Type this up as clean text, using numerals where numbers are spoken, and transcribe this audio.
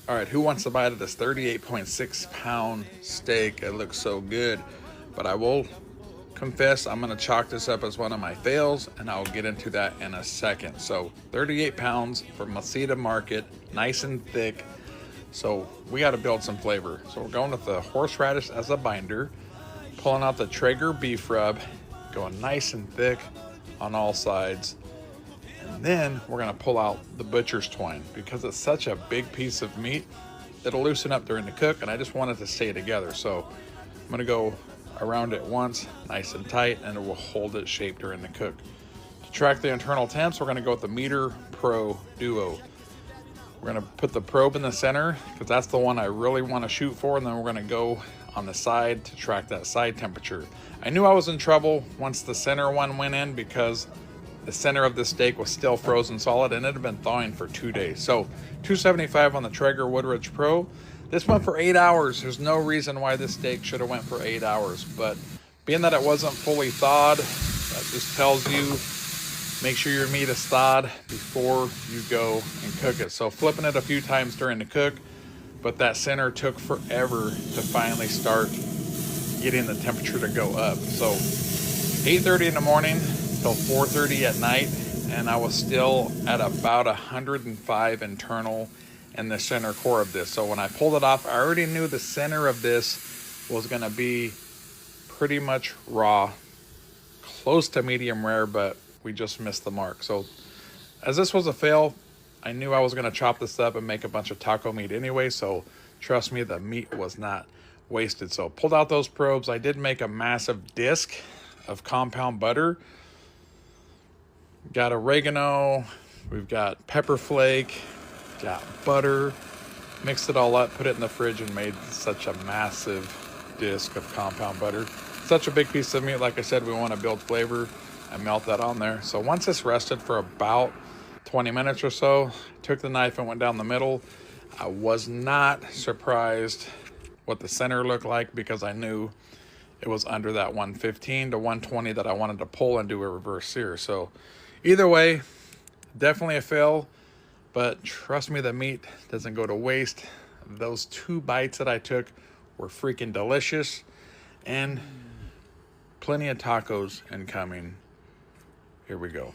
All right, who wants to bite of this 38.6 pound steak? It looks so good, but I will confess I'm gonna chalk this up as one of my fails, and I'll get into that in a second. So 38 pounds from Masita Market, nice and thick. So we got to build some flavor. So we're going with the horseradish as a binder, pulling out the Traeger beef rub, going nice and thick on all sides. And then we're gonna pull out the butcher's twine because it's such a big piece of meat. It'll loosen up during the cook, and I just want it to stay together. So I'm gonna go around it once, nice and tight, and it will hold its shape during the cook. To track the internal temps, we're gonna go with the Meter Pro Duo. We're gonna put the probe in the center because that's the one I really want to shoot for, and then we're gonna go on the side to track that side temperature. I knew I was in trouble once the center one went in because the center of the steak was still frozen solid and it had been thawing for 2 days. So 275 on the Traeger Woodridge Pro. This went for 8 hours. There's no reason why this steak should have went for 8 hours, but being that it wasn't fully thawed, that just tells you make sure your meat is thawed before you go and cook it. So flipping it a few times during the cook, but that center took forever to finally start getting the temperature to go up. So 8:30 in the morning till 4:30 at night, and I was still at about 105 internal in the center core of this. So when I pulled it off, I already knew the center of this was gonna be pretty much raw, close to medium rare, but we just missed the mark. So as this was a fail, I knew I was gonna chop this up and make a bunch of taco meat anyway, so trust me, the meat was not wasted. So pulled out those probes. I did make a massive disc of compound butter. Got oregano, we've got pepper flake, got butter, mixed it all up, put it in the fridge, and made such a massive disc of compound butter. Such a big piece of meat. Like I said, we want to build flavor and melt that on there. So once it's rested for about 20 minutes or so, took the knife and went down the middle. I was not surprised what the center looked like because I knew it was under that 115 to 120 that I wanted to pull and do a reverse sear. So either way, definitely a fail, but trust me, the meat doesn't go to waste. Those 2 bites that I took were freaking delicious, and plenty of tacos incoming. Here we go.